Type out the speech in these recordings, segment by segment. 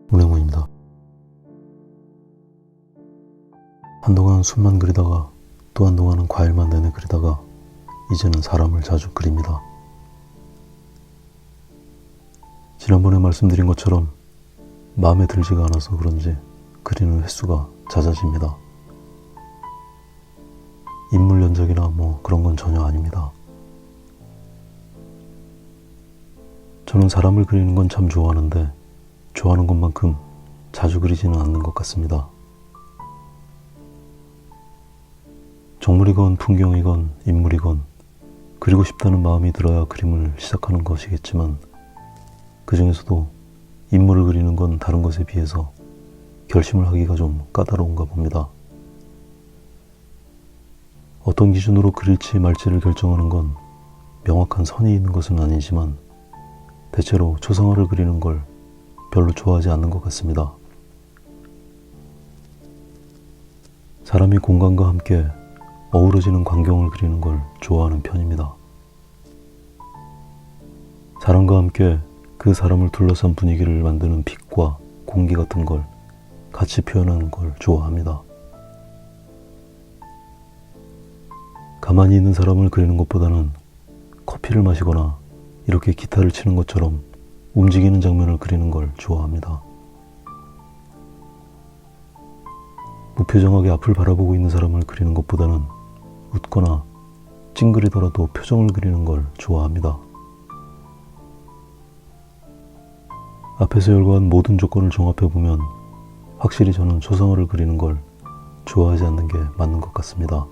문혜문입니다. 한동안 숲만 그리다가 또 한동안은 과일만 내내 그리다가 이제는 사람을 자주 그립니다. 지난번에 말씀드린 것처럼 마음에 들지가 않아서 그런지 그리는 횟수가 잦아집니다. 인물 연작이나 그런 건 전혀 아닙니다. 저는 사람을 그리는 건 참 좋아하는데 좋아하는 것만큼 자주 그리지는 않는 것 같습니다. 정물이건 풍경이건 인물이건 그리고 싶다는 마음이 들어야 그림을 시작하는 것이겠지만 그 중에서도 인물을 그리는 건 다른 것에 비해서 결심을 하기가 좀 까다로운가 봅니다. 어떤 기준으로 그릴지 말지를 결정하는 건 명확한 선이 있는 것은 아니지만 대체로 초상화를 그리는 걸 별로 좋아하지 않는 것 같습니다. 사람이 공간과 함께 어우러지는 광경을 그리는 걸 좋아하는 편입니다. 사람과 함께 그 사람을 둘러싼 분위기를 만드는 빛과 공기 같은 걸 같이 표현하는 걸 좋아합니다. 가만히 있는 사람을 그리는 것보다는 커피를 마시거나 이렇게 기타를 치는 것처럼 움직이는 장면을 그리는 걸 좋아합니다. 무표정하게 앞을 바라보고 있는 사람을 그리는 것보다는 웃거나 찡그리더라도 표정을 그리는 걸 좋아합니다. 앞에서 열거한 모든 조건을 종합해보면 확실히 저는 초상화를 그리는 걸 좋아하지 않는 게 맞는 것 같습니다.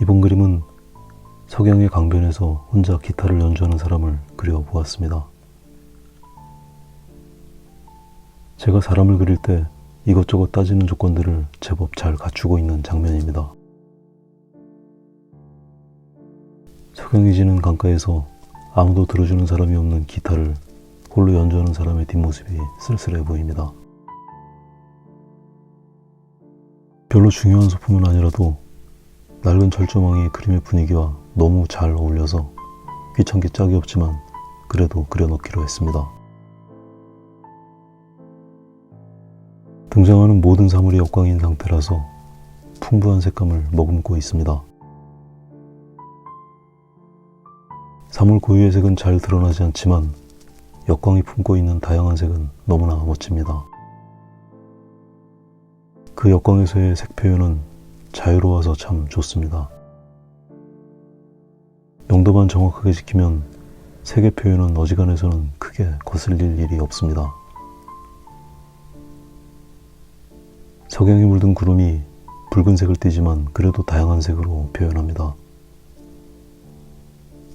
이번 그림은 석양의 강변에서 혼자 기타를 연주하는 사람을 그려보았습니다. 제가 사람을 그릴 때 이것저것 따지는 조건들을 제법 잘 갖추고 있는 장면입니다. 석양이 지는 강가에서 아무도 들어주는 사람이 없는 기타를 홀로 연주하는 사람의 뒷모습이 쓸쓸해 보입니다. 별로 중요한 소품은 아니라도 낡은 철조망이 그림의 분위기와 너무 잘 어울려서 귀찮게 짝이 없지만 그래도 그려놓기로 했습니다. 등장하는 모든 사물이 역광인 상태라서 풍부한 색감을 머금고 있습니다. 사물 고유의 색은 잘 드러나지 않지만 역광이 품고 있는 다양한 색은 너무나 멋집니다. 그 역광에서의 색 표현은 자유로워서 참 좋습니다. 명도만 정확하게 지키면 색의 표현은 어지간해서는 크게 거슬릴 일이 없습니다. 석양이 물든 구름이 붉은색을 띠지만 그래도 다양한 색으로 표현합니다.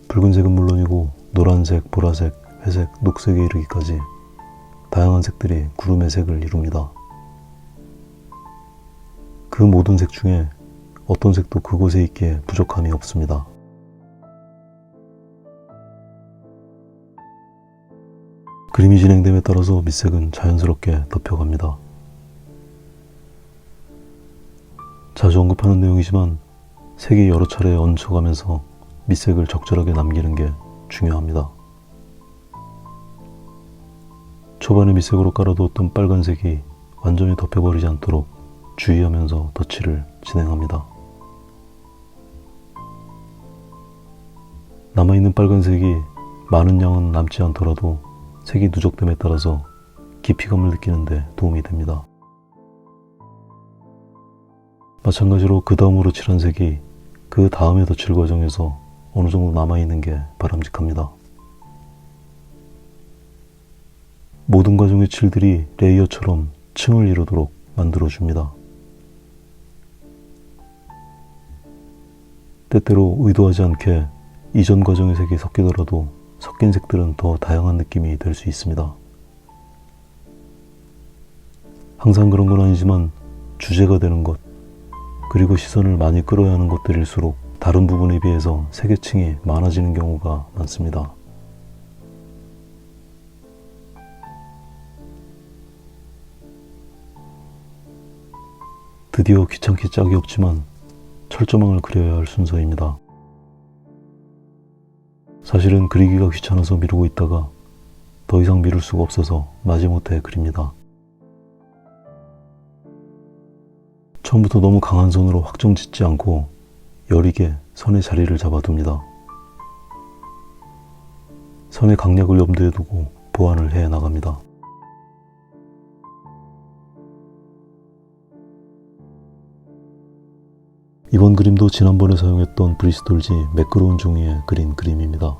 붉은색은 물론이고 노란색, 보라색, 회색, 녹색에 이르기까지 다양한 색들이 구름의 색을 이룹니다. 그 모든 색 중에 어떤 색도 그곳에 있기에 부족함이 없습니다. 그림이 진행됨에 따라서 밑색은 자연스럽게 덮여갑니다. 자주 언급하는 내용이지만 색이 여러 차례 얹혀가면서 밑색을 적절하게 남기는 게 중요합니다. 초반에 밑색으로 깔아두었던 빨간색이 완전히 덮여버리지 않도록 주의하면서 덧칠을 진행합니다. 남아있는 빨간색이 많은 양은 남지 않더라도 색이 누적됨에 따라서 깊이감을 느끼는 데 도움이 됩니다. 마찬가지로 그 다음으로 칠한 색이 그 다음에 덧칠 과정에서 어느 정도 남아있는 게 바람직합니다. 모든 과정의 칠들이 레이어처럼 층을 이루도록 만들어줍니다. 때때로 의도하지 않게 이전 과정의 색이 섞이더라도 섞인 색들은 더 다양한 느낌이 될 수 있습니다. 항상 그런 건 아니지만 주제가 되는 것, 그리고 시선을 많이 끌어야 하는 것들일수록 다른 부분에 비해서 색의 층이 많아지는 경우가 많습니다. 드디어 귀찮게 짝이 없지만 철조망을 그려야 할 순서입니다. 사실은 그리기가 귀찮아서 미루고 있다가 더 이상 미룰 수가 없어서 마지못해 그립니다. 처음부터 너무 강한 손으로 확정 짓지 않고 여리게 선의 자리를 잡아둡니다. 선의 강약을 염두에 두고 보완을 해 나갑니다. 이번 그림도 지난번에 사용했던 브리스톨지 매끄러운 종이에 그린 그림입니다.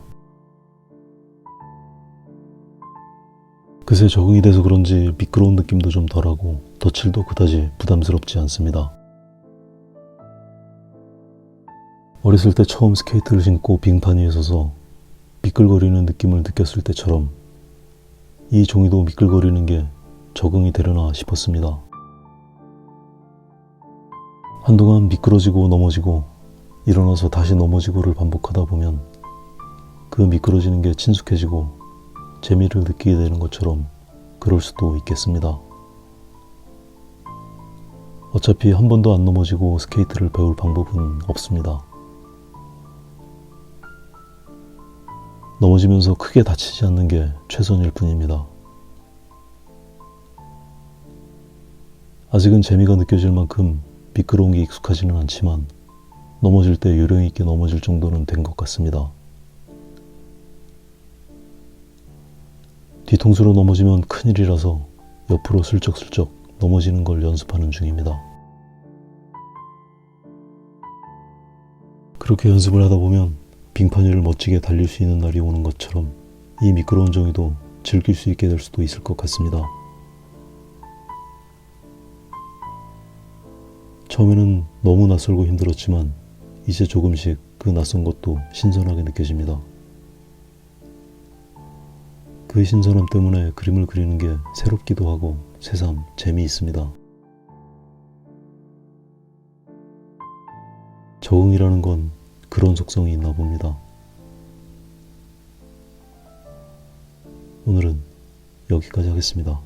그새 적응이 돼서 그런지 미끄러운 느낌도 좀 덜하고 덧칠도 그다지 부담스럽지 않습니다. 어렸을 때 처음 스케이트를 신고 빙판 위에 서서 미끌거리는 느낌을 느꼈을 때처럼 이 종이도 미끌거리는 게 적응이 되려나 싶었습니다. 한동안 미끄러지고 넘어지고 일어나서 다시 넘어지고를 반복하다 보면 그 미끄러지는 게 친숙해지고 재미를 느끼게 되는 것처럼 그럴 수도 있겠습니다. 어차피 한 번도 안 넘어지고 스케이트를 배울 방법은 없습니다. 넘어지면서 크게 다치지 않는 게 최선일 뿐입니다. 아직은 재미가 느껴질 만큼 미끄러운 게 익숙하지는 않지만 넘어질 때 요령 있게 넘어질 정도는 된 것 같습니다. 뒤통수로 넘어지면 큰일이라서 옆으로 슬쩍슬쩍 넘어지는 걸 연습하는 중입니다. 그렇게 연습을 하다 보면 빙판 위를 멋지게 달릴 수 있는 날이 오는 것처럼 이 미끄러운 종이도 즐길 수 있게 될 수도 있을 것 같습니다. 처음에는 너무 낯설고 힘들었지만 이제 조금씩 그 낯선 것도 신선하게 느껴집니다. 그 신선함 때문에 그림을 그리는 게 새롭기도 하고 새삼 재미있습니다. 적응이라는 건 그런 속성이 있나 봅니다. 오늘은 여기까지 하겠습니다.